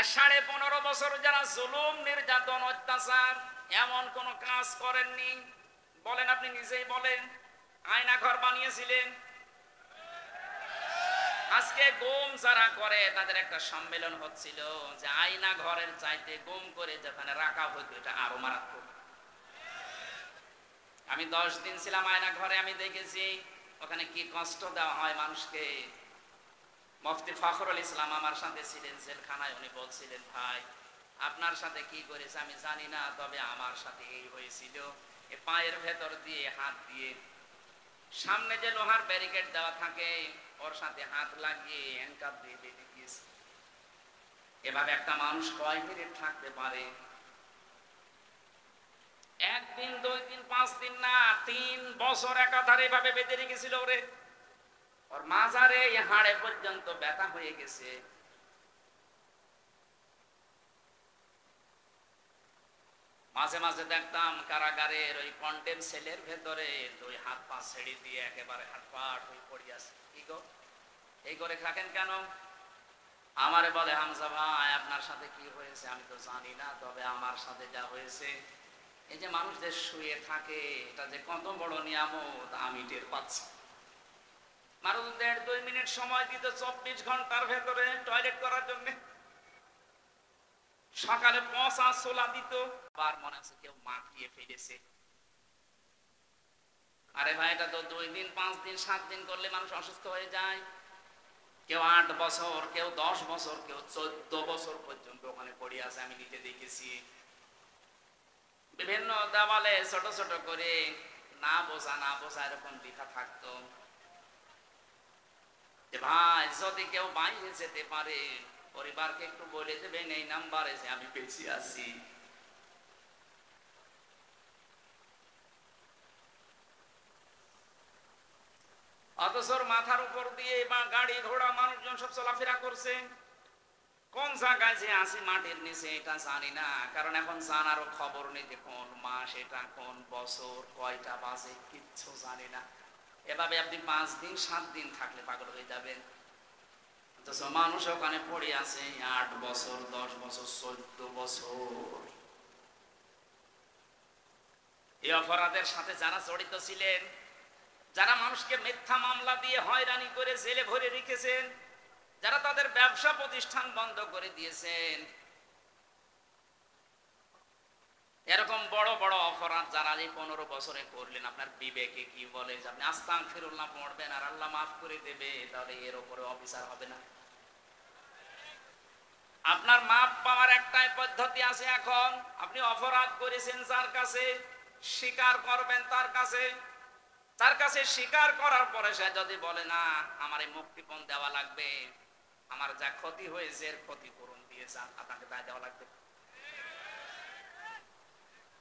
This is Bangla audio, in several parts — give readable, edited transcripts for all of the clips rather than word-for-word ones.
আর 15.5 বছর যারা জুলুম নির্যাতন অত্যাচার এমন কোন কাজ করেননি, বলেন আপনি নিজেই বলেন। আয়না ঘর বানিয়েছিলেন। আজকে গুম যারা করে তাদের একটা সম্মেলন হচ্ছিল যে আয়না ঘরের চাইতে গুম করে যেখানে রাখা হতো এটা আরো মারাত্মক। আমি 10 দিন ছিলাম আয়না ঘরে, আমি দেখেছি ওখানে কি কষ্ট দেওয়া হয় মানুষকে। মুফতি ফখরুল ইসলাম আমার সাথে ছিলেন জেলখানায়, উনি বলছিলেন ভাই আপনার সাথে কি করেছে আমি জানি না, তবে আমার সাথে এই হয়েছিল। এ পায়ের ভেতর দিয়ে হাত দিয়ে সামনে যে লোহার ব্যারিকেড দেওয়া থাকে ওর সাথে হাত লাগিয়ে হ্যান্ডকাপ দিয়ে বেঁধে দিয়েছে। এভাবে একটা মানুষ কয় মিনিট থাকতে পারে? 1 দিন 2 দিন 5 দিন না, 3 বছর একাধারে এভাবে বেঁধে রেখেছিল ওরে। ওর মাজারে হাড়ে পর্যন্ত ব্যথা হয়ে গেছে। মাঝে মাঝে দেখতাম কারাগারের ওই কন্ডেম সেলের ভেতরে 2 হাত পা ছেড়ে দিয়ে একেবারে হাটপাট হয়ে পড়ে আছে। কি গো এই করে থাকেন কেন? আমারে বলে হামজা ভাই আপনার সাথে কি হয়েছে আমি তো জানি না, তবে আমার সাথে যা হয়েছে, এই যে মানুষদের শুয়ে থাকে এটা যে কত বড় নিয়ামত আমি টের পাচ্ছি। মানুষ 1.5-2 মিনিট সময় দিত 24 ঘন্টার ভেতরে টয়লেট করার জন্য। সকালে পচা ছোলা দিত, আবার মনে আছে কেউ মাখিয়ে ফেলেছে। আরে ভাই এটা তো 2 দিন 5 দিন 7 দিন করলে মানুষ অসুস্থ হয়ে যায়। কেউ 8 বছর, কেউ 10 বছর, কেউ 14 বছর পর্যন্ত ওখানে পড়ে আছে, আমি নিজে দেখেছি। বিভিন্ন দেওয়ালে ছোট ছোট করে না বোঝা না বোঝা এরকম লেখা থাকতো যে ভাই যদি কেউ বাইরে যেতে পারে পরিবারকে একটু বলে দেবেন এই নাম্বারে যে আমি বেঁচে আছি। অথচ মাথার উপর দিয়ে বা গাড়ি ঘোড়া মানুষজন সব চলাফেরা করছে। কোন জায়গায় যে আসি মাটির নিচে এটা জানি না, কারণ এখন জানারও খবর নেই যে কোন মাস এটা, কোন বছর, কয়টা বাজে, কিচ্ছু জানি না। এভাবে আপনি 5 দিন 7 দিন থাকলে পাগল হয়ে যাবেন। অথচ মানুষ ওখানে পড়ে আছে 8 বছর, 10 বছর, 14 বছর। এই অপরাধের সাথে যারা জড়িত ছিলেন, যারা মানুষকে মিথ্যা মামলা দিয়ে হয়রানি করে জেলে ভরে রেখেছেন, যারা তাদের ব্যবসা প্রতিষ্ঠান বন্ধ করে দিয়েছেন, এরকম বড় বড় অপরাধ যারা এই 15 বছরে করলেন, আপনার বিবেকে কি বলে যে আপনি আস্তাগফিরুল্লাহ পড়বেন আর আল্লাহ মাফ করে দেবে, তাহলে এর উপরে অফিসার হবে না? আপনার মাপ পাওয়ার একটাই পদ্ধতি আছে। এখন আপনি অপরাধ করেছেন যার কাছে, স্বীকার করবেন তার কাছে। তার কাছে স্বীকার করার পরে সে যদি বলে না আমার এই মুক্তিপণ দেওয়া লাগবে, আমার যা ক্ষতি হয়েছে এর ক্ষতিপূরণ দিয়ে যান, আপনাকে তাই দেওয়া লাগবে।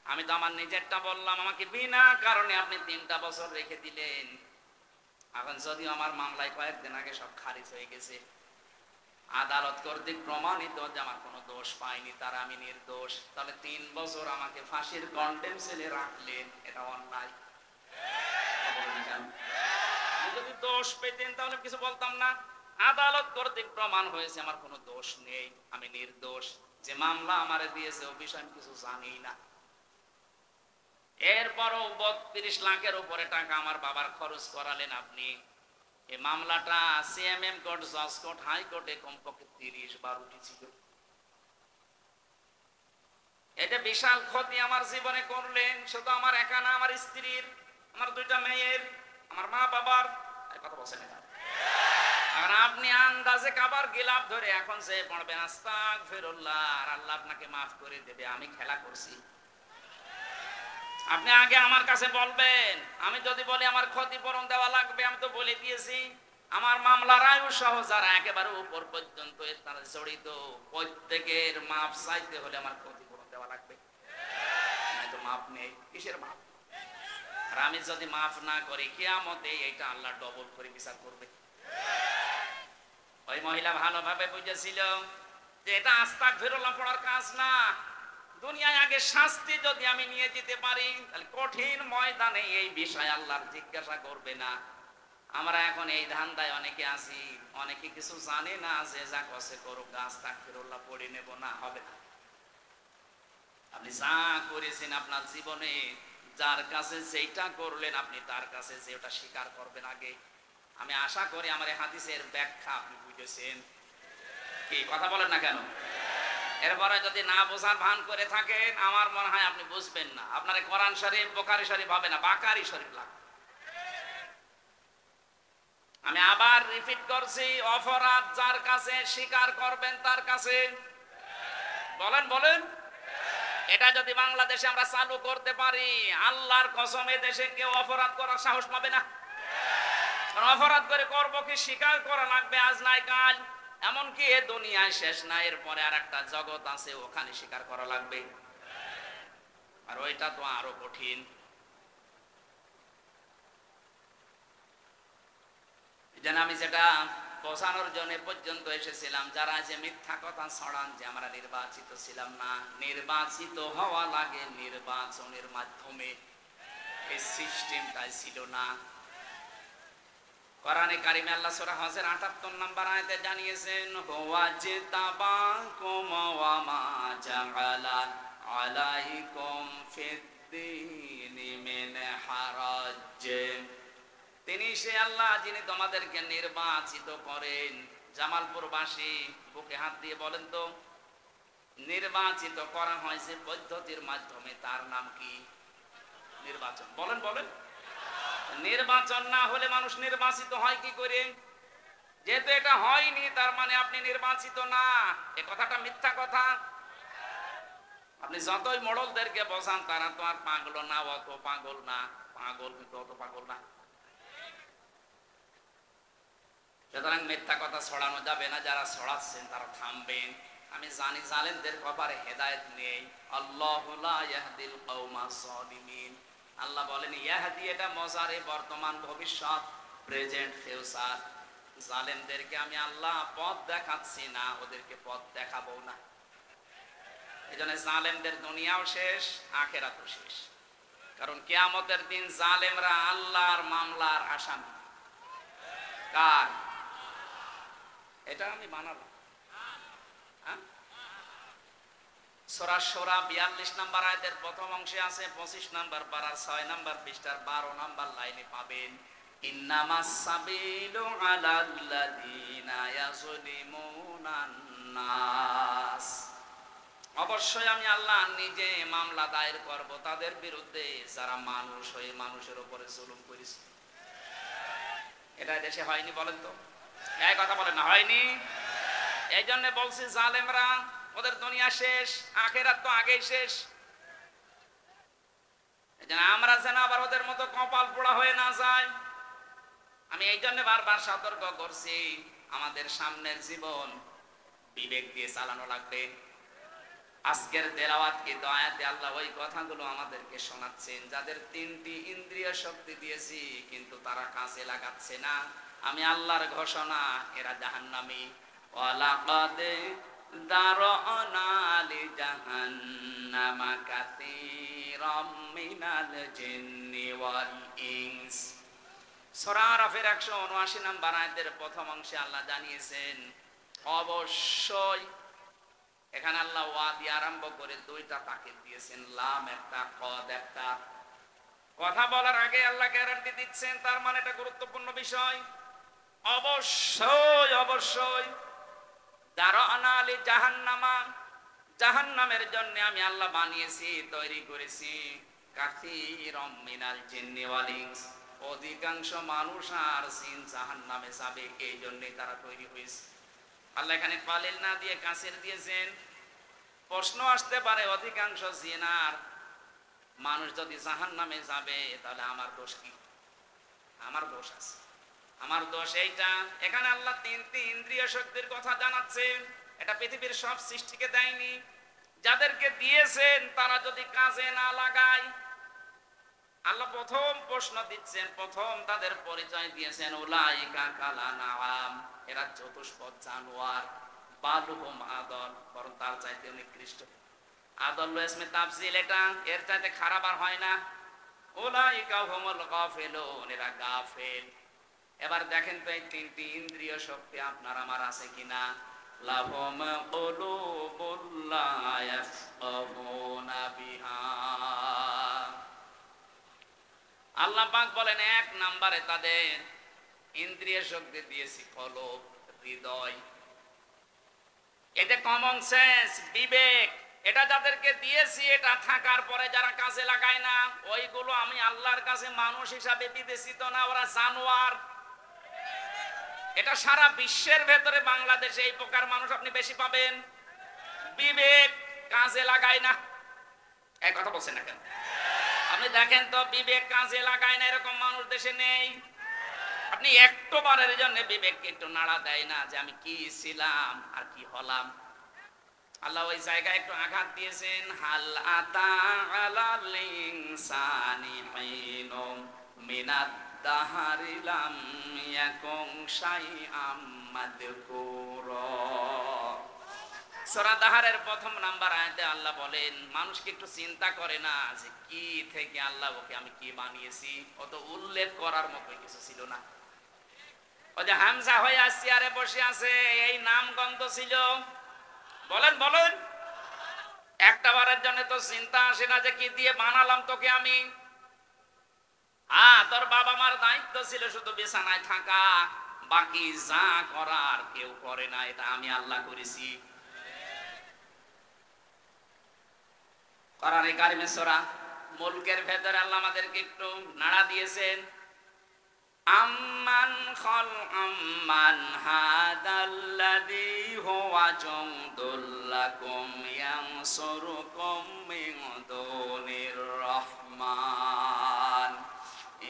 আমি তো আমার নিজেরটা বললাম, আমাকে বিনা কারণে আপনি 3টা বছর রেখে দিলেন। এখন যদিও আমার মামলায় কয়েকদিন আগে সব খারিজ হয়ে গেছে, আদালত কর্তৃক প্রমাণিত যে আমার কোনো দোষ পাইনি, তার আমি নির্দোষ, তাহলে 3 বছর আমাকে ফাঁসির কন্ডেম সেলে রাখলেন, এটা অন্যায়। যদি দোষ পেতেন তাহলে কিছু বলতাম না। আদালত কর্তৃক প্রমাণ হয়েছে আমার কোনো দোষ নেই, আমি নির্দোষ। যে মামলা আমারে দিয়েছে ও বিষয় আমি কিছু জানি না। এরপরও 32 লাখের উপরে টাকা আমার বাবার খরচ করালেন আপনি। এই মামলাটা সিএমএম কোর্ট, জজ কোর্ট, হাইকোর্টে কমপক্ষে 30 বার উঠেছিল। এটা বিশাল ক্ষতি আমার জীবনে করলেন। শুধু আমার একা না, আমার স্ত্রীর, আমার 2টা মেয়ের, আমার মা বাবার। কথা বলছেন না? আর আপনি আন্দাজে কাবার গিলাফ ধরে এখন যে পড়বেন আস্তাগফিরুল্লাহ আর আল্লাহ আপনাকে মাফ করে দেবে, আমি খেলা করছি? আপনি আগে আমার কাছে বলবেন। আমি যদি বলি আমার ক্ষতিপূরণ দেওয়া লাগবে, আমি তো বলে দিয়েছি আমার মামলার আয়ু সহ যারা একেবারে উপর পর্যন্ত তারা জড়িত, প্রত্যেকের মাপ চাইতে হলে আমার ক্ষতিপূরণ দেওয়া লাগবে। তো মাপ নেই, কিসের মাপ? আর আমি যদি মাফ না করি কিয়ামতে এটা আল্লাহ ডবল করে বিচার করবে। ওই মহিলা ভালোভাবে বুঝেছিল যে এটা আস্তাগফিরুল্লাহ পড়ার কাজ না। দুনিয়ায় আগে শাস্তি যদি আমি নিয়ে যেতে পারি তাহলে কঠিন ময়দানে এই বিষয় আল্লাহর জিজ্ঞাসা করবে না। আমরা এখন এই ধান্দায় অনেকে আছি, অনেকে কিছু জানে না, যে যা কসে করুক, গাছ তাকফিরুল্লাহ পড়ে নেব না, হবে না। আপনি যা করেছেন আপনার জীবনে, যার কাছে যেটা করলেন আপনি তার কাছে যেটা স্বীকার করবেন আগে। আমি আশা করি আমার এই হাদিসের ব্যাখ্যা আপনি বুঝেছেন। কি কথা বলেন না কেন? এরপরে যদি না বোঝার ভান করে থাকেন, আমার মনে হয় আপনি বুঝবেন না। আপনার কোরআন শরীফ বুখারী শরীফ হবে না, বাকারি শরীফ লাগবে। আমি আবার রিপিট করছি, অপরাধ যার কাছে স্বীকার করবেন তার কাছে। বলেন বলেন। এটা যদি বাংলাদেশে আমরা চালু করতে পারি, আল্লাহর কসম এ দেশে কেউ অপরাধ করার সাহস পাবে না। অপরাধ করে করবো কি, স্বীকার করা লাগবে আজ নাই কাল। এমনকি এ দুনিয়ায় শেষ না, এরপরে আর একটা জগৎ আছে, ওখানে স্বীকার করা লাগবে। আর ওইটা তো আরো কঠিন। যেন আমি যেটা বোঝানোর জন্য পর্যন্ত এসেছিলাম, যারা যে মিথ্যা কথা ছড়ান যে আমরা নির্বাচিত ছিলাম না, নির্বাচিত হওয়া লাগে নির্বাচনের মাধ্যমে, এই সিস্টেমটাই ছিল না। কোরআনে কারিমে আল্লাহ সূরা হজের ৭৮ নম্বর আয়াতে জানিয়েছেন, হুয়া জিতাবাকুম ওয়া মা জাআলা আলাইকুম ফিদ্দীনি মিন হারাজ। তিনি সে আল্লাহ যিনি তোমাদেরকে নির্বাচিত করেন। জামালপুরবাসী বুকে হাত দিয়ে বলেন তো, নির্বাচিত করা হয়েছে পদ্ধতির মাধ্যমে, তার নাম কি? নির্বাচন। বলেন বলেন। নির্বাচন না হলে মানুষ নির্বাচিত হয় কি করে? যেহেতু এটা হয়নি, তার মানে আপনি নির্বাচিত না। এ কথাটা মিথ্যা কথা। আপনি যতই মোড়লদেরকে বোঝান, তারা তো আর পাগল না, অত পাগল না। পাগল কিন্তু অত পাগল না। সুতরাং মিথ্যা কথা ছড়ানো যাবে না। যারা ছড়াচ্ছেন তারা থামবেন। আমি জানি জালেমদের কপালে হেদায়েত নেই। আল্লাহু লা ইয়াহদিল কওমাস সালিমিন। আল্লাহ বলেন ইয়াহদি, এটা মজারে, বর্তমান, ভবিষ্যৎ, প্রেজেন্ট, ফিউচার। জালেমদেরকে আমি আল্লাহ পথ দেখাচ্ছি না, ওদেরকে পথ দেখাবো না। এজন্য জালেমদের দুনিয়াও শেষ, আখিরাতও শেষ। কারণ কিয়ামতের দিন জালেমরা আল্লাহর মামলার আসামি। কার? এটা আমি মানালাম। সূরা শুরা ৪২ নম্বর আয়াতের প্রথম অংশে আছে, ২৫ নম্বর পারার ৬ নম্বর পৃষ্ঠার ১২ নম্বর লাইনে পাবেন, ইন্নামাস সাবিলু আলাল্লাযীনা ইয়াযলিমুনান নাস। অবশ্যই আমি আল্লাহ নিজে মামলা দায়ের করব তাদের বিরুদ্ধে যারা মানুষ হয়ে মানুষের উপরে জুলুম করেছে। এটা দেশে হয়নি বলেন তো? এই কথা বলেন না, হয়নি? এই জন্য বলছি জালেমরা, ওদের দুনিয়া শেষ, আখিরাত তো আগেই শেষ। আমরা যেন আবার ওদের মতো কপাল পোড়া হয়ে না যায়, আমি এই জন্য বারবার সতর্ক করছি। আমাদের সামনের জীবন বিবেক দিয়ে চালানো লাগবে। আজকের তেলাওয়াত কি আয়াতে আল্লাহ ওই কথাগুলো আমাদেরকে শোনাচ্ছেন। যাদের ৩টি ইন্দ্রিয় শক্তি দিয়েছি কিন্তু তারা কাজে লাগাচ্ছে না, আমি আল্লাহর ঘোষণা, এরা জাহান্নামী। ওয়ালাকাদ দারআনা লিজাহান্নামা কাসীরাম মিনাল জিন্নি ওয়াল ইনস। সূরা আরাফের ১৭৯ নম্বর আয়াতের প্রথম অংশে আল্লাহ জানিয়েছেন অবশ্যই। এখানে আল্লাহ ওয়া দিয়ে আরম্ভ করে দুইটা তাকিদ দিয়েছেন, লাম একটা, কদ একটা। কথা বলার আগে আল্লাহ গ্যারান্টি দিচ্ছেন, তার মানে এটা গুরুত্বপূর্ণ বিষয়। অবশ্যই অবশ্যই দারআনা লি জাহান্নামা, জাহান্নামের জন্য আমি আল্লাহ বানিয়েছি, তৈরি করেছি, কাসীরাম মিনাল জিন্নি ওয়াল ইনস, অধিকাংশ মানুষ আর জিন জাহান্নামে যাবে, এই জন্যই তারা তৈরি হয়েছে। আল্লাহ এখানে কালিল না দিয়ে কাসির দিয়েছেন। প্রশ্ন আসতে পারে, অধিকাংশ জিন আর মানুষ যদি জাহান্নামে যাবে, তাহলে আমার দোষ কি? আমার দোষ আছে। আমার দোষ এইটা, এখানে আল্লাহ ৩টি ইন্দ্রিয় শক্তির কথা জানাচ্ছেন। এটা পৃথিবীর সব সৃষ্টিকে দেয়নি, যাদেরকে দিয়েছেন তারা যদি কাজে না লাগায়। আল্লাহ প্রথম প্রশ্ন দিচ্ছেন, প্রথম তাদের পরিচয় দিয়েছেন, উলাইকা কালানাম, এরা চতুষ্পদ জানোয়ার, বালুহুম আদল, বরং তার চাইতে নিকৃষ্ট। আদল ইসমে তাফজিল, এটা এর চাইতে খারাপ আর হয় না। উলাইকা হুমুল গাফিলুন, এরা গাফেল। এবার দেখেন তো এই তিনটি ইন্দ্রিয় শক্তি আপনার আমার আছে কিনা। লাহুম কুলুবুন লা ইয়াফকাহুনা বিহা। আল্লাহ পাক বলেন এক নম্বরে তাদের ইন্দ্রিয় শক্তি দিয়েছি কলব, হৃদয়। এতে কমন সেন্স, বিবেক, এটা যাদেরকে দিয়েছি, এটা থাকার পরে যারা কাজে লাগায় না, ওইগুলো আমি আল্লাহর কাছে মানুষ হিসাবে বিবেচিত না, ওরা জানোয়ার। এটা সারা বিশ্বের ভেতরে বাংলাদেশে এই প্রকার মানুষ আপনি বেশি পাবেন। বিবেক কাজে লাগায় না। এই কথা বলছেন না কেন? আপনি দেখেন তো, বিবেক কাজে লাগায় না এরকম মানুষ দেশে নেই। আপনি একটু বারের জন্য বিবেককে একটু নাড়া দেয় না যে আমি কি ছিলাম আর কি হলাম। আল্লাহ ওই জায়গায় একটু আঘাত দিয়েছেন। হাল আতা আলাল ইনসানি হিনুম মিনাদ দাহরি লাম ইয়াকুন শাইআম মাযকুরা। সূরা দাহরের প্রথম নাম্বার আয়াতে আল্লাহ বলেন মানুষকে একটু চিন্তা করে না যে কি থেকে আল্লাহ ওকে আমি কি বানিয়েছি। অত উল্লেখ করার মতো কিছু ছিল না। ওই যে হামজা হয়ে চেয়ারে বসে আছে, এই নাম গন্ধ ছিল। বলেন বলেন, একটা বারের জন্য তো চিন্তা আসে না যে কি দিয়ে বানালাম তোকে আমি। তোর বাবা মার দায়িত্ব ছিল শুধু বিছানায় থাকা, বাকি যা করার কেউ করে না, এটা আমি আল্লাহ করেছি। কোরআনে কারিমে সূরা মুলকের ভেতরে আল্লাহ আমাদেরকে একটু নাড়া দিয়েছেন। আম্মান আম্মান হাদাল্লাযী হুয়া জুনদুল লাকুম ইয়ানসুরুকুম মিন দুনির রাহমান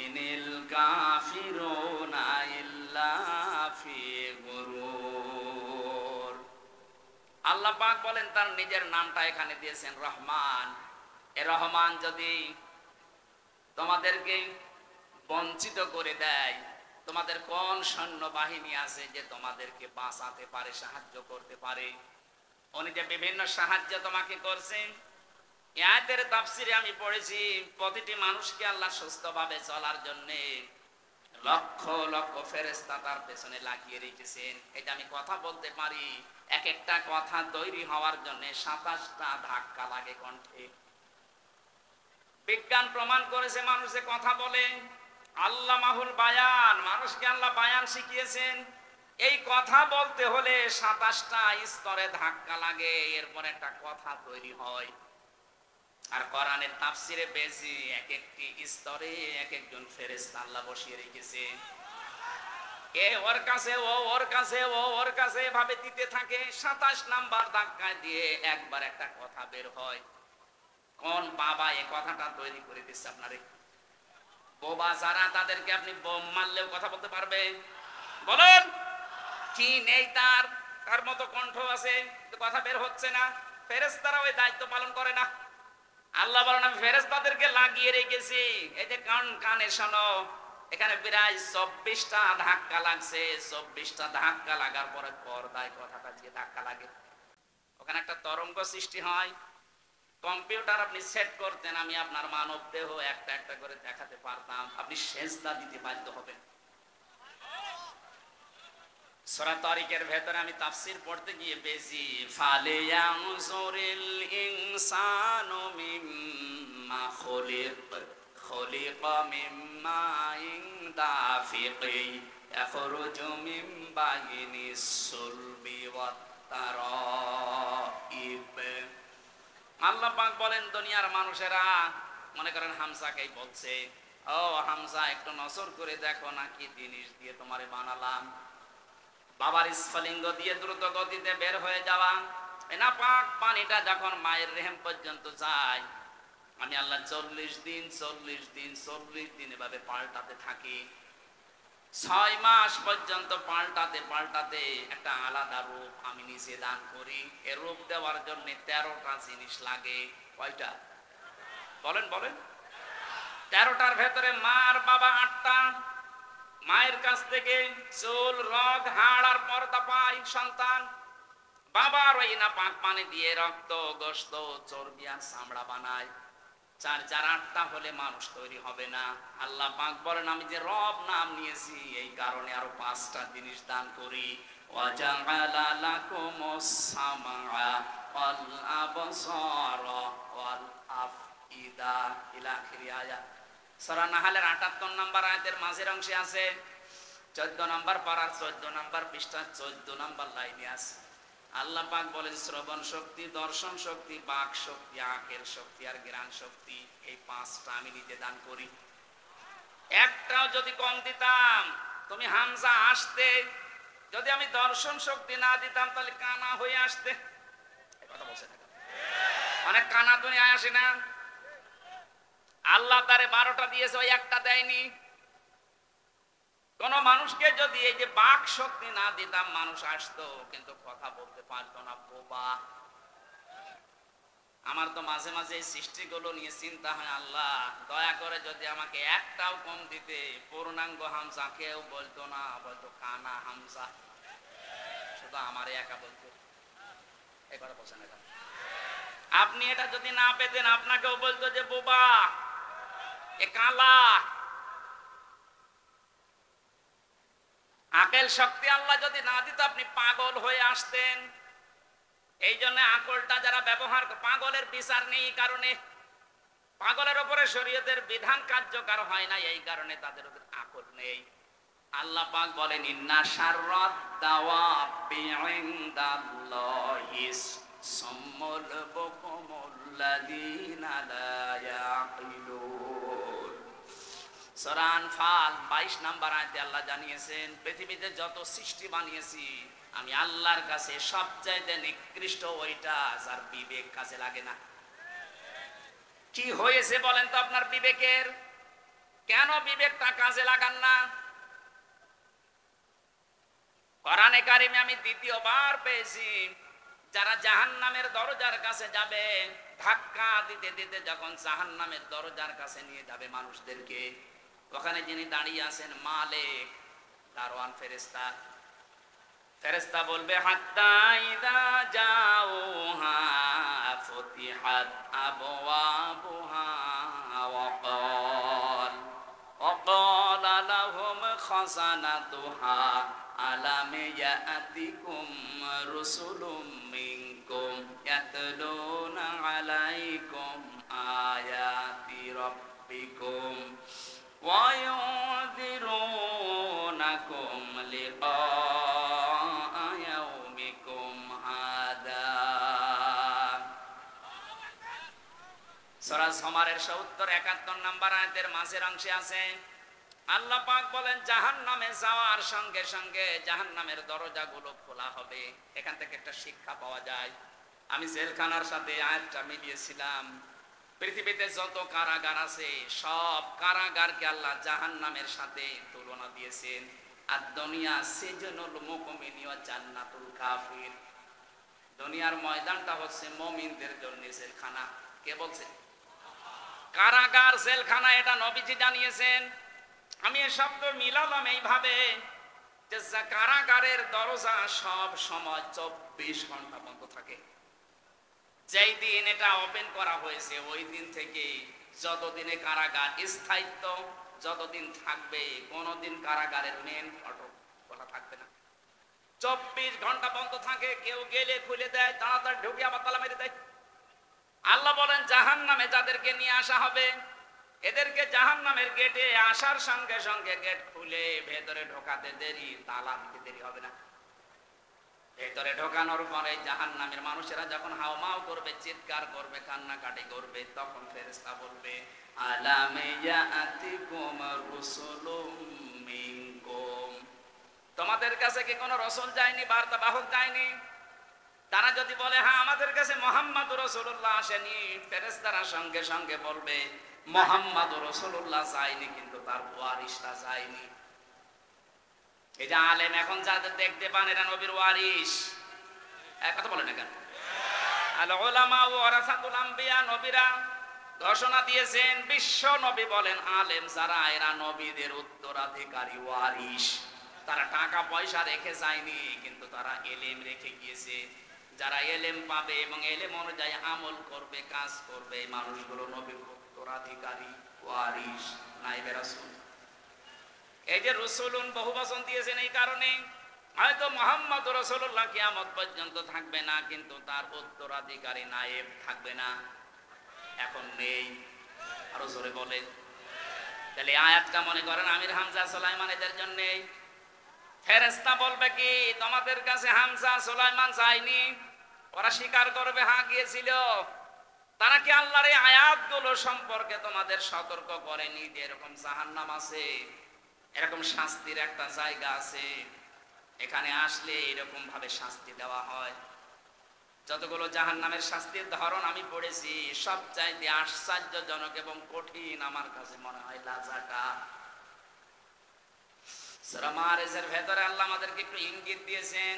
ইনিল কাফিরুনা ইল্লা ফি গুরুর। আল্লাহ পাক বলেন তার নিজের নামটা এখানে দিয়েছেন রহমান। এ রহমান যদি তোমাদেরকে বঞ্চিত করে দেয়, তোমাদের কোন সৈন্যবাহিনী আছে যে তোমাদেরকে বাঁচাতে পারে, সাহায্য করতে পারে? উনি যে বিভিন্ন সাহায্য তোমাকে করছেন। আয়াতের তাফসিরে আমি পড়েছি প্রতিটি মানুষকে আল্লাহ সুস্থভাবে চলার জন্য লক্ষ লক্ষ ফেরেশতা তার পেছনে লাগিয়ে রেখেছেন। এটা আমি কথা বলতে পারি, এক একটা কথা তৈরি হওয়ার জন্য 27টা ধাক্কা লাগে কণ্ঠে। বিজ্ঞান প্রমাণ করেছে মানুষে কথা বলে। আল্লামাহুল বায়ান, মানুষকে আল্লাহ বায়ান শিখিয়েছেন। এই কথা বলতে হলে 27টা স্তরে ধাক্কা লাগে, এরপর একটা কথা তৈরি হয়। আর কোরআনের তাফসিরে বেশি এক একটি স্তরে এক একজন ফেরেশতা আল্লাহ বসিয়ে রেখেছে। এ ওর কাছে, ও ওর কাছে, ও ওর কাছে এভাবে দিতে থাকে। 27 নাম্বার ধাক্কা দিয়ে একবার একটা কথা বের হয়। কোন বাবা এই কথাটা তৈরি করে দিচ্ছে আপনারে? বোবা যারা, তাদেরকে আপনি বোম মারলেও কথা বলতে পারবে? বলেন কি নেই তার? তার মতো কণ্ঠ আছে, কথা বের হচ্ছে না। ফেরেশতারা ওই দায়িত্ব পালন করে না। আল্লাহ বলেন আমি ফেরেশতাদেরকে লাগিয়ে রেখেছি। এই যে কানে শোনো, এখানে প্রায় 24টা ধাক্কা লাগছে। 24টা ধাক্কা লাগার পরে পর্দায় কথাটা যে ধাক্কা লাগে, ওখানে একটা তরঙ্গ সৃষ্টি হয়। কম্পিউটার আপনি সেট করতেন, আমি আপনার মানব দেহ একটা একটা করে দেখাতে পারতাম, আপনি সেজদা দিতে বাধ্য হবেন। সূরা তারিকের ভেতরে আমি তাফসীর পড়তে গিয়ে বেশি ফালিয়ানজুরিল ইনসানু মিম্মা খুলিকা মিম্মা দাফিকি ইয়াখরুজু মিন বাইনিস সুলবি ওয়াত তারাইব। আল্লাহ পাক বলেন দুনিয়ার মানুষেরা মনে করেন হামজাকেই বলছে, ও হামজা একটু নজর করে দেখো না কি জিনিস দিয়ে তোমারে বানালাম। বাবার স্ফলিঙ্গ দিয়ে দ্রুত গতিতে বের হয়ে যাওয়া না পাক পানিটা যখন মায়ের রেহেম পর্যন্ত যায়, আমি আল্লাহ 40 দিন এভাবে পাল্টাতে থাকি। 6 মাস পর্যন্ত পাল্টাতে পাল্টাতে একটা আলাদা রূপ আমি নিজে দান করি। এ রূপ দেওয়ার জন্য 13টা জিনিস লাগে। কয়টা? বলেন বলেন। 13টার ভেতরে মা আর বাবা 8টা। মায়ের কাছ থেকে চুল, রগ, হাড় আর পর্দা পায় সন্তান। বাবার ওই না পাক পানি দিয়ে রক্ত, গোশত, চর্বি আর চামড়া বানায়। চার চার আটটা হলে মানুষ তৈরি হবে না। আল্লাহ পাক বলেন আমি যে রব নাম নিয়েছি এই কারণে আরো পাঁচটা জিনিস দান করি। ওয়াজআলা লাকুমুস সামআ ওয়াল আবসারা ওয়াল আফইদা ইলা আখিরি আয়াত। সূরা নাহলের ৭৮ নম্বর আয়াতের মাঝের অংশে আছে, ১৪ নম্বর পারার ১৪ নম্বর পৃষ্ঠা ১৪ নম্বর লাইনে আছে। আল্লাহ পাক বলেন শ্রবণ শক্তি, দর্শন শক্তি, বাক শক্তি, আকেল শক্তি আর জ্ঞান শক্তি, এই পাঁচটা আমি নিজে দান করি। একটাও যদি কম দিতাম, তুমি হামজা আসতে, যদি আমি দর্শন শক্তি না দিতাম তাহলে কানা হয়ে আসতে। এই কথা বলছে না, অনেক কানা দুনিয়ায় আসে না। আল্লাহ তারে ১২টা দিয়েছে, ওই একটা দেয়নি। কোন মানুষকে যদি এই যে বাক শক্তি না দিতাম মানুষ আসতো কিন্তু কথা বলতে পারতো না, বোবা। আমার তো মাঝে মাঝে এই সৃষ্টিগুলো নিয়ে চিন্তা হয়, আল্লাহ দয়া করে যদি আমাকে একটাও কম দিতে, পূর্ণাঙ্গ হামজা কেউ বলতো না, বলতো কানা হামজা, শুধু আমার একা বলতো। এই কথা বলছেন না? আপনি এটা যদি না পেতেন আপনাকেও বলতো যে বোবা, এ কালা। আকেল শক্তি আল্লাহ যদি না দিত আপনি পাগল হয়ে আসতেন। এই জন্য আকলটা যারা ব্যবহার, পাগলের বিচার নেই, কারণে পাগলের উপরে শরীয়তের বিধান কার্যকর হয় না, এই কারণে তাদের উপর আকল নেই। আল্লাহ পাক বলেন ইন্না শাররাদ দাওয়াবি ইনদাল্লাহিস সাম্মুল বুকুমুল্লাযীনা লা ইয়াকিলুন। সূরা আনফাল ২২ নম্বর আয়াতে আল্লাহ জানিয়েছেন পৃথিবীতে যত সৃষ্টি বানিয়েছি আমি আল্লাহর কাছে সবচাইতে নিকৃষ্ট ওইটা যার বিবেক কাজে লাগে না। কি হয়েছে বলেন তো আপনার বিবেকের? কেন বিবেকটা কাজে লাগান না? কোরআনে কারিমে আমি দ্বিতীয়বার পেয়েছি যারা জাহান্নামের দরজার কাছে যাবে, ধাক্কা দিতে দিতে যখন জাহান্নামের দরজার কাছে নিয়ে যাবে মানুষদেরকে, ওখানে যিনি দাঁড়িয়ে আছেন মালিক, দারওয়ান ফেরেশতা, ফেরেশতা বলবে হাত্তা ইযা জাউহা ফুতিহাত আবওয়াবুহা ওয়া ক্বালা লাহুম খাযানাতুহা আলাম ইয়াতিকুম রুসুলুম মিনকুম ইয়াতলুনা আলাইকুম আয়াতি রাব্বিকুম ওয়া ইউযিরুনাকুম লিকা ইয়াউমিকুম হাদা। সূরা যুমারের ৭৭-৭১ নম্বর আয়াতের মাঝের অংশে আছে আল্লাহ পাক বলেন জাহান্নামে যাওয়ার সঙ্গে সঙ্গে জাহান্নামের দরজাগুলো খোলা হবে। এখান থেকে একটা শিক্ষা পাওয়া যায়। আমি জেলখানার সাথে আয়াতটা মিলিয়েছিলাম। পৃথিবীতে যত কারাগার আছে সব কারাগারকে আল্লাহ জাহান্নামের সাথে তুলনা দিয়েছেন। আর দুনিয়া সিজনুল মুমিনি ওয়া জান্নাতুল কাফির, দুনিয়ার ময়দানটা হচ্ছে মুমিনদের জন্য জেলখানা। কে বলছে? কারাগার জেলখানা, এটা নবীজি জানিয়েছেন। আমি এই শব্দ মিলালাম এইভাবে যে কারাগারের দরজা সব সময় ২৪ ঘন্টা বন্ধ থাকে। যেই দিন এটা ওপেন করা হয়েছে ওই দিন থেকে যতদিনে কারাগার স্থায়িত্ব, যতদিন থাকবে কোনদিন কারাগারের মেন ফটক খোলা থাকবে না। ২৪ ঘন্টা বন্ধ থাকে। কেউ গেলে খুলে দেয়, তাড়াতাড়ি ঢুকে আবার তালা মেরে দেয়। আল্লাহ বলেন জাহান্নামে যাদেরকে নিয়ে আসা হবে এদেরকে জাহান্নামের গেটে আসার সঙ্গে সঙ্গে গেট খুলে ভেতরে ঢোকাতে দেরি, তালা দিতে দেরি হবে না। ভেতরে ঢোকানোর পরে জাহান্নামের মানুষেরা যখন হাওমাও করবে, চিৎকার করবে, কান্নাকাটি করবে, তখন ফেরেশতা বলবে আলাম ইয়াতিকুম রুসুলুম মিনকুম, তোমাদের কাছে কি কোনো রাসূল যায়নি, বার্তা বাহক যায়নি? তারা যদি বলে হ্যাঁ আমাদের কাছে মুহাম্মদুর রাসূলুল্লাহ আসেনি, ফেরেশতারা সঙ্গে সঙ্গে বলবে মুহাম্মদুর রাসূলুল্লাহ যায়নি কিন্তু তার ওয়ারিসরা যায়নি। এই যে আলেম এখন যাদের দেখতে পান এরা নবীর ওয়ারিস। কথা বলে না কেন? আল উলামা ওয়ারাসাতুল আম্বিয়া, নবীরা ঘোষণা দিয়েছেন, বিশ্ব নবী বলেন আলেম যারা এরা নবীদের উত্তরাধিকারী ওয়ারিস। তারা টাকা পয়সা রেখে যায়নি কিন্তু তারা এলেম রেখে গিয়েছে। যারা এলেম পাবে এবং এলেম অনুযায়ী আমল করবে, কাজ করবে, এই মানুষগুলো নবীর উত্তরাধিকারী। উত্তরাধিকারী, ওয়ারিস, নাইবে রাসূল। এই যে রসুলুন বহু বচন দিয়েছেন এই কারণে, হয়তো মুহাম্মদ রাসূলুল্লাহ কিয়ামত পর্যন্ত থাকবে না, কিন্তু তার উত্তরাধিকারী নায়েব থাকবে না, এখন নেই। আরো জোরে বলে। তাহলে আয়াতটা মনে করেন আমির হামজা সুলাইমান এদের জন্য। ফেরেশতা বলবে কি তোমাদের কাছে হামজা সুলাইমান যায়নি? ওরা স্বীকার করবে হ্যাঁ গিয়েছিল। তারা কি আল্লাহর এই আয়াতগুলো সম্পর্কে তোমাদের সতর্ক করেনি যে এরকম জাহান্নাম আছে, এরকম শাস্তির একটা জায়গা আছে, এখানে আসলে এরকম ভাবে শাস্তি দেওয়া হয়? যতগুলো জাহান্নামের শাস্তির ধরন আমি পড়েছি, সবচাইতে আশ্চর্যজনক এবং কঠিন আমার কাছে মনে হয় লাজাটা। সূরা মারিজের ভেতরে আল্লাহ আমাদেরকে একটু ইঙ্গিত দিয়েছেন,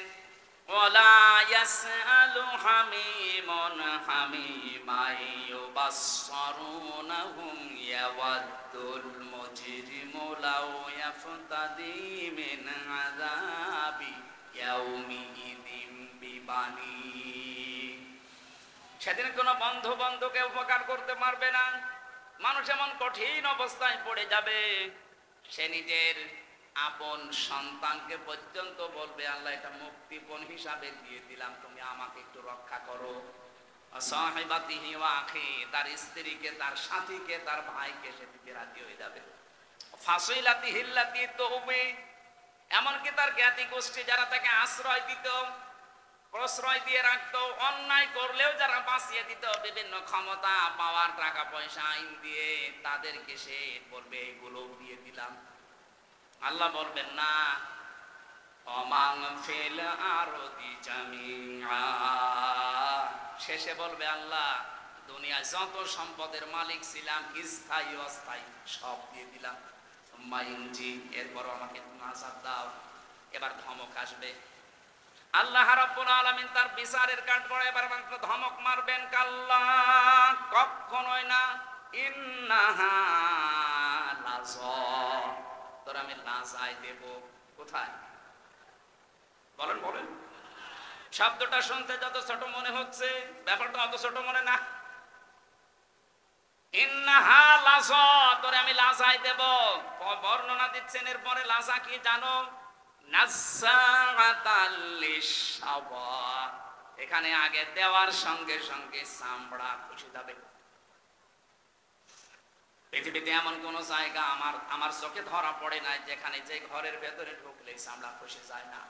ওয়ালা ইয়াসআলু হামিমুন হামিমা ইউবাসসারুনহুম ইয়াওয়াদ্দুল মুজরিমু লাউ ইয়াফতাদি মিন আযাবি ইয়াউমিইযিন বিবানি। সেদিন কোনো বন্ধু বন্ধুকে উপকার করতে পারবে না। মানুষ এমন কঠিন অবস্থায় পড়ে যাবে, সে নিজের আপন সন্তানকে পর্যন্ত বলবে আল্লাহ এটা মুক্তিপণ হিসাবে দিয়ে দিলাম, তুমি আমাকে একটু রক্ষা করো। সাহিবাতিহি ওয়া আখি, তার স্ত্রীকে, তার সাথীকে, তার ভাইকে সে দিতে রাজি হয়ে যাবে। ফাসিলাতিহি আল্লাতী তুবি, এমনকি তার জ্ঞাতি গোষ্ঠী যারা তাকে আশ্রয় দিত, প্রশ্রয় দিয়ে রাখতো, অন্যায় করলেও যারা বাঁচিয়ে দিত, বিভিন্ন ক্ষমতা পাওয়ার, টাকা পয়সা, আইন দিয়ে, তাদেরকে সে বলবে এগুলো দিয়ে দিলাম। আল্লাহ বলবেন না, অমাং ফিল আরদি জামিআ, শেষে বলবে আল্লাহ দুনিয়ায় যত সম্পদের মালিক ছিলাম, স্থায়ী অস্থায়ী সব দিয়ে দিলাম। মাইনজি, এরপরও আমাকে নাজাত দাও। এবার ধমক আসবে। আল্লাহ রাব্বুল আলামিন তার বিচারের কাঠগড়ায় এবার মাত্র ধমক মারবেন, কাল্লা, কখনোই না, ইন্নাহা লাযা, তোর আমি লাজায় দেব। কোথায় বলেন বলেন? শব্দটা শুনতে যত ছোট মনে হচ্ছে, ব্যাপারটা অত ছোট মনে না। ইন্নাহা লাযা, তোরে আমি লাজায় দেব। বর্ণনা দিচ্ছেন এরপরে লাজা কি জানো? নাযাআতাল লিশাওয়া, এখানে আগে দেওয়ার সঙ্গে সঙ্গে চামড়া খসে যাবে। পৃথিবীতে এমন কোন জায়গা আমার চোখে ধরা পড়ে নাই যেখানে যে ঘরের ভেতরে ঢুকলে চামড়া খসে যায় না।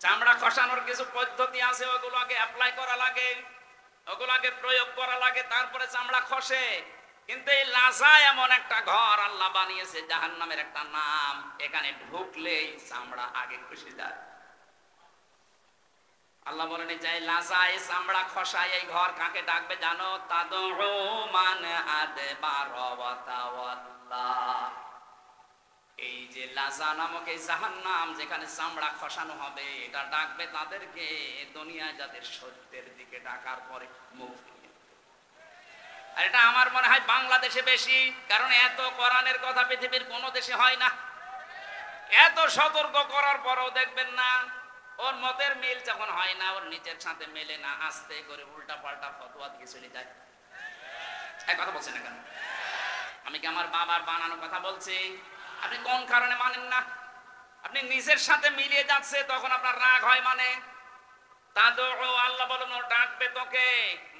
চামড়া খসানোর কিছু পদ্ধতি আছে, ওগুলো আগে অ্যাপ্লাই করা লাগে, ওগুলো আগে প্রয়োগ করা লাগে, তারপরে চামড়া খসে। কিন্তু এই লাজা এমন একটা ঘর আল্লাহ বানিয়েছে, জাহান্নামের একটা নাম, এখানে ঢুকলেই চামড়া আগে খসে যায়। আল্লাহ বলেন যে লাজায় চামড়া খসায় এই ঘর কাকে ডাকবে জানো? তাদউ মান আদবার ওয়া তাওয়াল্লা। এই যে লাজা নামক এই জাহান্নাম যেখানে চামড়া খসানো হবে, এটা ডাকবে তাদেরকে দুনিয়ায় যাদের সত্যের দিকে ডাকার পরে মুখ ফিরিয়ে। আর এটা আমার মনে হয় বাংলাদেশে বেশি, কারণ এত কোরআনের কথা পৃথিবীর কোনো দেশে হয় না। এত সতর্ক করার পরও দেখবেন না, ওর মতের মিল যখন হয় না, ওর নিজের সাথে মেলে না, আস্তে করে উল্টা পাল্টা ফতোয়া দিয়ে চলে যায়। এক কথা বলছেন না কেন? আমি কি আমার বাবার বানানো কথা বলছি? আপনি কোন কারণে মানেন না? আপনি নিজের সাথে মিলিয়ে যাচ্ছে, তখন আপনার রাগ হয়। মানে তাদউ, আল্লাহ বলেন ও ডাকবে তোকে,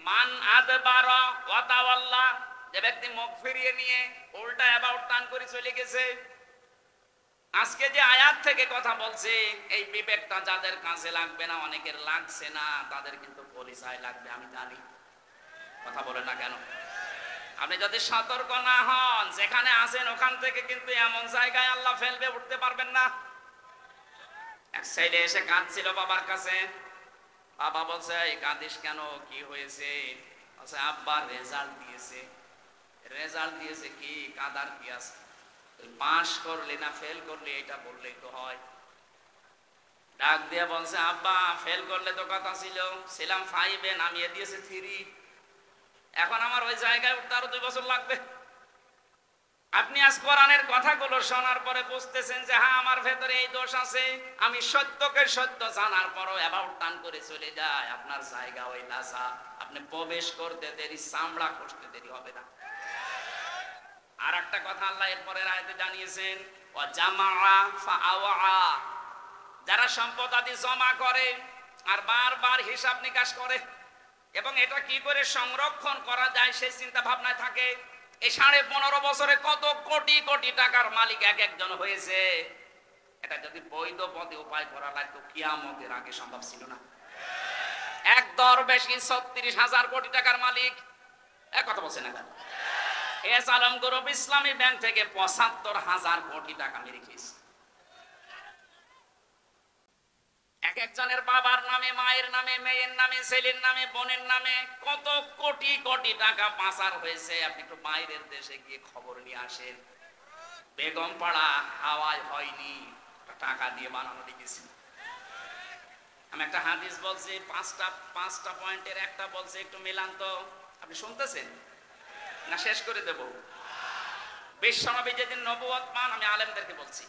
মান আদবারা ওয়া তাওয়াল্লা, যে ব্যক্তি মুখ ফিরিয়ে নিয়ে উল্টা অ্যাবাউট টার্ন করে চলে গেছে। আজকে যে আয়াত থেকে কথা বলছে, এই বিবেকটা যাদের কাছে লাগবে না, অনেকের লাগছে না, তাদের কিন্তু পরিচয় লাগবে, আমি জানি। কথা বলে না কেন? আপনি যদি সতর্ক না হন, যেখানে আছেন ওখান থেকে কিন্তু এমন জায়গায় আল্লাহ ফেলবে, উঠতে পারবেন না। এক ছেলে এসে কাঁদছিল বাবার কাছে। বাবা বলছে এই কাঁদিস কেন, কি হয়েছে? বলছে আব্বা রেজাল্ট দিয়েছে। রেজাল্ট দিয়েছে, কি কাঁদার কি আছে? পাস করলি না ফেল করলি এটা বললেই তো হয়। ডাক দিয়ে বলছে আব্বা ফেল করলে তো কথা ছিলাম 5-এ, নামিয়ে দিয়েছে 3। এখন আমার ওই জায়গায় উঠতে আরো 2 বছর লাগবে। আপনি আজ কোরআনের কথাগুলো শোনার পরে বুঝতেছেন যে হ্যাঁ আমার ভেতরে এই দোষ আছে, আমি সত্যকে সত্য জানার পরও অ্যাবাউট টান করে চলে যায়, আপনার জায়গা ওই লাসা, আপনি প্রবেশ করতে দেরি, চামড়া কষতে দেরি হবে না। আর একটা কথা আল্লাহ এরপরের আয়াতে জানিয়েছেন, ওয়া জামাআ ফাআওয়া, যারা সম্পদ আদি জমা করে আর বারবার হিসাব নিকাশ করে এবং এটা কি করে সংরক্ষণ করা যায় সেই চিন্তা ভাবনায় থাকে, এই 15.5 বছরে কত কোটি কোটি টাকার মালিক এক একজন হয়েছে, এটা যদি বৈধ পথে উপায় করা লাগতো কিয়ামতের আগে সম্ভব ছিল না। এক দরবেশী 36,000 কোটি টাকার মালিক, এক কথা বলছে না কেন? এস আলম গ্রুপ ইসলামী ব্যাংক থেকে 75,000 কোটি টাকা মেরে খেয়েছে। এক একজনের বাবার নামে, মায়ের নামে, মেয়ের নামে, ছেলের নামে, বোনের নামে কত কোটি কোটি টাকা পাচার হয়েছে। আপনি একটু বাইরের দেশে গিয়ে খবর নিয়ে আসেন, বেগম পাড়া হাওয়ায় হয়নি, টাকা দিয়ে বানানো দেখেছি। আমি একটা হাদিস বলছি, পাঁচটা পয়েন্টের একটা বলছে, একটু মিলান তো। আপনি শুনতেছেন না? শেষ করে দেব। বিশ্বনবী যেদিন নবুয়ত পান, আমি আলেমদেরকে বলছি,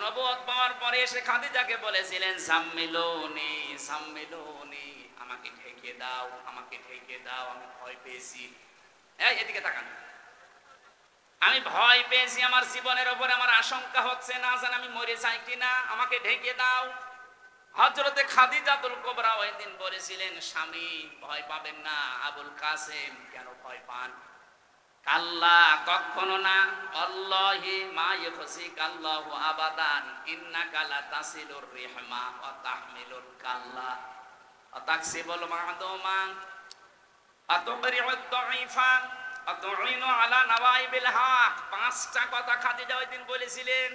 নবুয়ত পাওয়ার পরে এসে খাদিজাকে বলেছিলেন সাম্মিলুনি সাম্মিলুনি, আমাকে ঢেকে দাও, আমাকে ঢেকে দাও, আমি ভয় পেয়েছি। এই এদিকে তাকান, আমি ভয় পেয়েছি, আমার জীবনের উপরে আমার আশঙ্কা হচ্ছে, না জানি আমি মরে যাই কিনা, আমাকে ঢেকে দাও। হযরতে খাদিজাতুল কুবরা ওই দিন বলেছিলেন, স্বামী ভয় পাবেন না, আবুল কাসেম কেন ভয় পান? কাল্লা, কখনো না, আল্লাহি মা ইউখসিকাল্লাহু আবাদান, ইন্নাকা লাতাসিলুর রিহমা ওয়া তাহমিলুল কাল্লা ওয়া তাকসিবুল মা'দুমা ওয়া তুবরিউদ দাঈফা ওয়া তুঈনু আলা নাওয়াইবিল হক। 5টা কথা খাদিজা ওই দিন বলেছিলেন।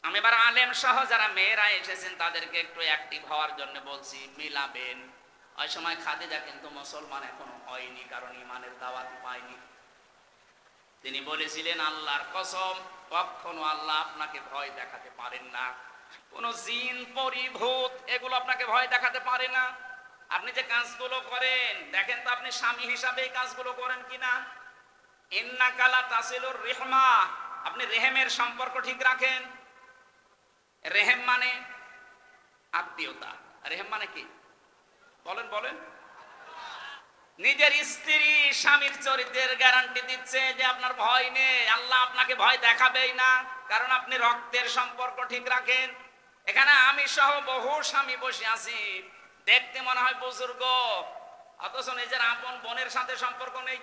আমি এবার আলেম সহ যারা মেয়েরা এসেছেন তাদেরকে একটু অ্যাক্টিভ হওয়ার জন্য বলছি, মিলাবেন। ওই সময় খাদিজা কিন্তু মুসলমান এখনো হয়নি, কারণ ঈমানের দাওয়াত পায়নি। তিনি বলেছিলেন, আল্লাহর কসম, কখনো আল্লাহ আপনাকে ভয় দেখাতে পারেন না, কোন জিন পরিভূত এগুলো আপনাকে ভয় দেখাতে পারে না। আপনি যে কাজগুলো করেন দেখেন তো আপনি স্বামী হিসাবে এই কাজগুলো করেন কিনা। ইন্নাকা লাতাসিলুর রিহমা, আপনি রেহেমের সম্পর্ক ঠিক রাখেন। রেহেম মানে আত্মীয়তা, রেহেম মানে কি বলেন বলেন? নিজের স্ত্রী স্বামীর চরিত্রের গ্যারান্টি দিচ্ছে যে আপনার ভয় নেই, আল্লাহ আপনাকে ভয় দেখাবেই না, কারণ আপনি রক্তের সম্পর্ক ঠিক রাখেন। এখানে আমি সহ বহু স্বামী বসে আছি, দেখতে মনে হয় বুজুর্গ, অথচ নিজের আপন বোনের সাথে সম্পর্ক নেই।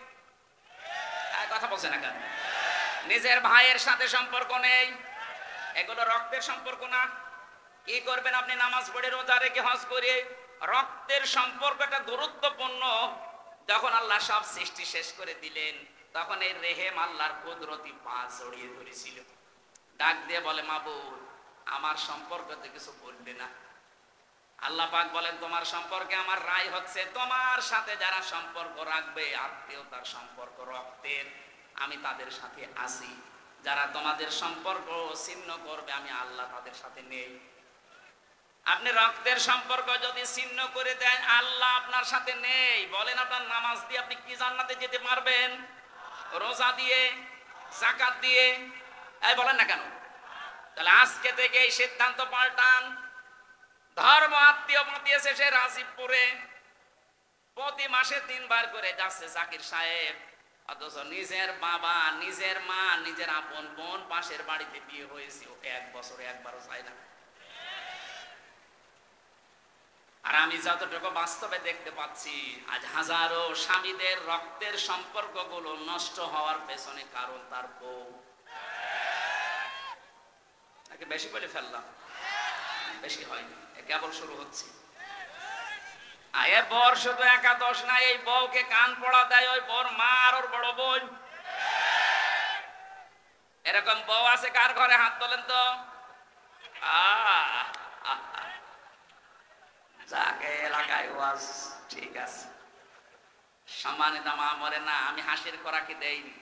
কথা বলছে না কেন? নিজের ভাইয়ের সাথে সম্পর্ক নেই, এগুলো রক্তের সম্পর্ক না। কি করবেন আপনি? নামাজ পড়ে, রোজা রেখে, হজ করে, রক্তের সম্পর্কটা গুরুত্বপূর্ণ। যখন আল্লাহ সব সৃষ্টি শেষ করে দিলেন, তখন এই রেহেম আল্লাহর কুদরতি পা জড়িয়ে ধরেছিল। ডাক দিয়ে বলে, মাবুদ, আমার সম্পর্কতে কিছু বলবে না। আল্লাহ পাক বলেন, তোমার সম্পর্কে আমার রায় হচ্ছে, তোমার সাথে যারা সম্পর্ক রাখবে, আত্মীয়তার সম্পর্ক, রক্তের, আমি তাদের সাথে আছি। যারা তোমাদের সম্পর্ক ছিন্ন করবে, আমি আল্লাহ তাদের সাথে নেই। আপনি রক্তের সম্পর্ক যদি ছিন্ন করে দেন, আল্লাহ আপনার সাথে নেই। বলেন, আপনার নামাজ দিয়ে আপনি কি জান্নাতে যেতে পারবেন? রোজা দিয়ে, যাকাত দিয়ে? এই বলেন না কেন? তাহলে আজকে থেকে এই সিদ্ধান্ত পাল্টান। ধর্ম আত্মীয় পাঠিয়েছে সে রাজীবপুরে, প্রতি মাসে 3 বার করে যাচ্ছে জাকির সাহেব, অথচ নিজের বাবা, নিজের মা, নিজের আপন বোন পাশের বাড়িতে বিয়ে হয়েছে, ওকে 1 বছরে একবারও চায় না। আর আমি যতটুকু বাস্তবে দেখতে পাচ্ছি, আজ হাজারো স্বামীদের রক্তের সম্পর্কগুলো নষ্ট হওয়ার পেছনে কারণ তার বউ। নাকি বেশি বলে ফেললাম? বেশি হয়নি, কেবল শুরু হচ্ছে। এ বর শুধু একাদশ না, এই বউকে কান পড়া দেয় ওই বর মা আর ওর বড় বোন। এরকম বউ আছে কার ঘরে? হাত তোলেন তো। যাকে এলাকায় ওয়াজ ঠিক আছে, সম্মানিত মা মরে না, আমি হাসির খোরাকি দেইনি।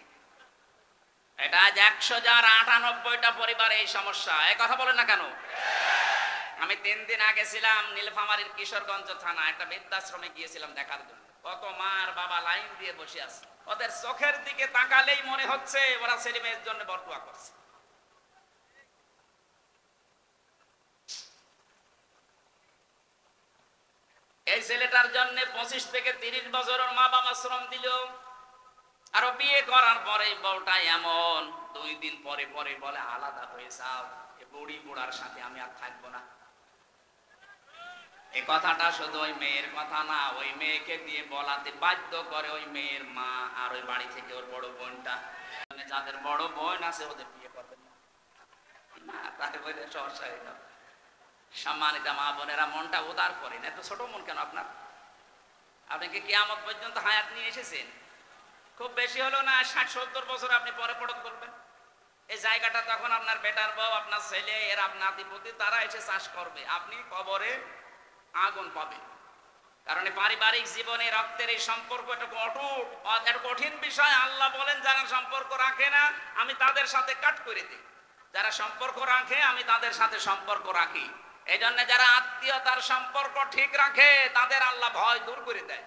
এটা আজ 100,098টা পরিবারে এই সমস্যা। এই কথা বলেন না কেন? আমি 3 দিন আগে ছিলাম নীলফামারীর কিশোরগঞ্জ থানা, একটা বৃদ্ধাশ্রমে গিয়েছিলাম দেখার জন্য। কত মা আর বাবা লাইন দিয়ে বসে আছে, ওদের চোখের দিকে তাকালেই মনে হচ্ছে ওরা ছেলে মেয়ের জন্য বরদোয়া করছে। এই ছেলেটার জন্য 25 থেকে 30 বছরের মা বাবা শ্রম দিল, আর বিয়ে করার পরে বউটা এমন 2 দিন পরে পরে বলে আলাদা হয়ে যাও, এই বুড়ি বুড়ার সাথে আমি আর থাকবো না। এই কথাটা শুধু ওই মেয়ের কথা না, ওই মেয়েকে দিয়ে বলাতে বাধ্য করে ওই মেয়ের মা আর ওই বাড়ি থেকে ওর বড় বোনটা। যাদের বড় বোন আছে ওদের বিয়ে করবেন না, তাই বলে সমস্যা হইল। সম্মানিত মা বোনেরা, মনটা উদার করেন। এত ছোট মন কেন আপনার? আপনি কি কিয়ামত পর্যন্ত হায়াত নিয়ে এসেছেন? খুব বেশি হলো না 60-70 বছর আপনি পরে পড়ক করবেন। এই জায়গাটা তখন আপনার বেটার বউ, আপনার ছেলে, এর আপনার নাতিপুতি, তারা এসে চাষ করবে, আপনি কবরে আগুন পাবেন। কারণ পারিবারিক জীবনে রক্তের এই সম্পর্ক একটা অটুট, একটা কঠিন বিষয়। আল্লাহ বলেন যারা সম্পর্ক রাখে না আমি তাদের সাথে কাট করে দিই, যারা সম্পর্ক রাখে আমি তাদের সাথে সম্পর্ক রাখি। এই জন্য যারা আত্মীয়তার সম্পর্ক ঠিক রাখে তাদের আল্লাহ ভয় দূর করে দেয়।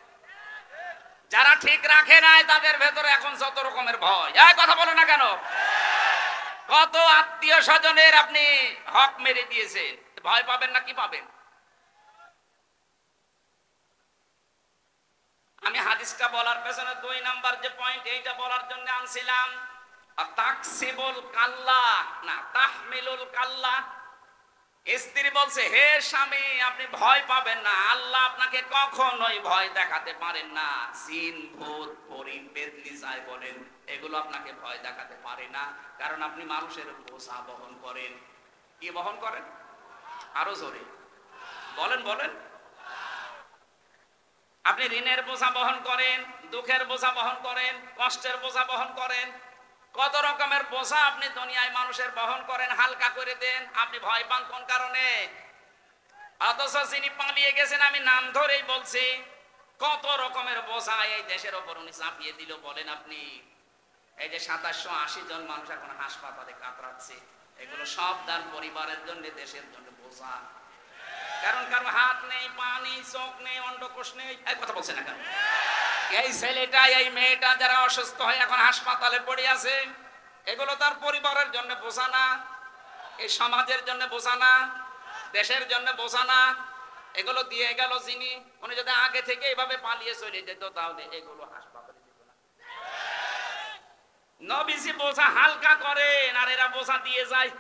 যারা ঠিক রাখে নাই তাদের ভেতরে এখন যত রকমের ভয়। এই কথা বলে না কেন? কত আত্মীয় স্বজনের আপনি হক মেরে দিয়েছেন, ভয় পাবেন না কি পাবেন? আমি হাদিসটা বলার পেছনে 2 নাম্বার যে পয়েন্ট, এইটা বলার জন্য আনছিলাম। তাকসিবুল কাল্লা না তাহমিলুল কাল্লা। স্ত্রী বলছে, হে স্বামী আপনি ভয় পাবেন না, আল্লাহ আপনাকে কখনোই ভয় দেখাতে পারেন না। জিন, ভূত, পরী, পেতনি যাই বলেন, এগুলো আপনাকে ভয় দেখাতে পারে না, কারণ আপনি মানুষের বোঝা বহন করেন। কি বহন করেন? আরো জোরে বলেন বলেন। আপনি ঋণের বোঝা বহন করেন, দুঃখের বোঝা বহন করেন, কষ্টের বোঝা বহন করেন, কত রকমের বোঝা আপনি দুনিয়ায় মানুষের বহন করেন, হালকা করে দেন। আপনি ভয় পান কোন কারণে? অথচ যিনি পালিয়ে গেছেন, আমি নাম ধরেই বলছি, কত রকমের বোঝা এই দেশের ওপর উনি চাপিয়ে দিল বলেন আপনি। এই যে 2780 জন মানুষ এখন হাসপাতালে কাতরাচ্ছে, এগুলো সব তার পরিবারের জন্য, দেশের জন্য বোঝা। কারণ কারো হাত নেই, পা নেই, চোখ নেই, অন্ডকোষ নেই। এই কথা বলছে না কেন? এই ছেলেটা, এই মেয়েটা যারা অসুস্থ হয়ে এখন হাসপাতালে পড়ে আছে, এগুলো তার পরিবারের জন্য বোঝা না, এই সমাজের জন্য বোঝা না, দেশের জন্য বোঝা না। এগুলো দিয়ে গেল যিনি, উনি যদি আগে থেকে এইভাবে পালিয়ে চলে যেত তাহলে এগুলো হাসপাতালে যেত না। নবীজি বোঝা হালকা করেন আর এরা বোঝা দিয়ে যায়।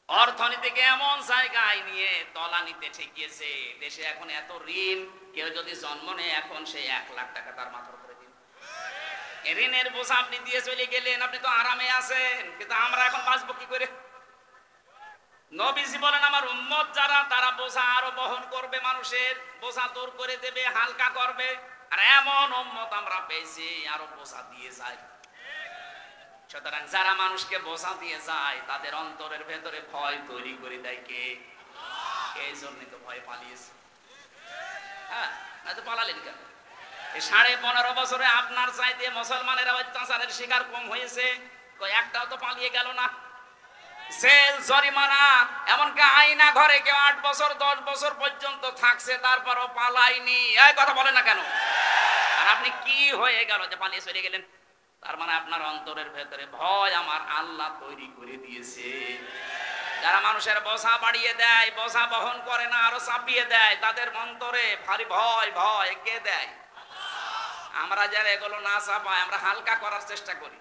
অর্থনীতিকে এমন জায়গায় নিয়ে তলানিতে ঠেকিয়েছে, দেশে এখন এত ঋণ, কেউ যদি জন্ম নেয় এখন সে 1 লাখ টাকা তার মাথার উপরে দিন। ঋণের বোঝা আপনি দিয়ে চলে গেলেন, আপনি তো আরামে আছেন, কিন্তু আমরা এখন বাঁচবো কি করে? নবীজি বলেন আমার উম্মত যারা, তারা বোঝা আরো বহন করবে, মানুষের বোঝা দূর করে দেবে, হালকা করবে। আর এমন উম্মত আমরা পেয়েছি আরো বোঝা দিয়ে যায়। সুতরাং যারা মানুষকে বোঝা দিয়ে যায় তাদের অন্তরের ভেতরে ভয় তৈরি করে দেয় কে? এই জন্যই তো ভয় পালিয়েছে। হ্যাঁ, না তো পালালেন কেন? এই 15.5 বছরে আপনার চাইতে মুসলমানেরা অত্যাচারের শিকার কম হয়েছে, একটাও তো পালিয়ে গেল না। জেল, জরিমানা, এমনকি আয়না ঘরে কেউ 8 বছর 10 বছর পর্যন্ত থাকছে, তারপরও পালায়নি। এই কথা বলে না কেন? আর আপনি কি হয়ে গেল যে পালিয়ে চলে গেলেন? তার মানে আপনার অন্তরের ভেতরে ভয় আমার আল্লাহ তৈরি করে দিয়েছে। যারা মানুষের বোঝা বাড়িয়ে দেয়, বোঝা বহন করে না, আরো চাপিয়ে দেয়, তাদের অন্তরে ভারী ভয়। ভয় কে দেয়? আমরা যারা এগুলো না চাপাই, আমরা হালকা করার চেষ্টা করি।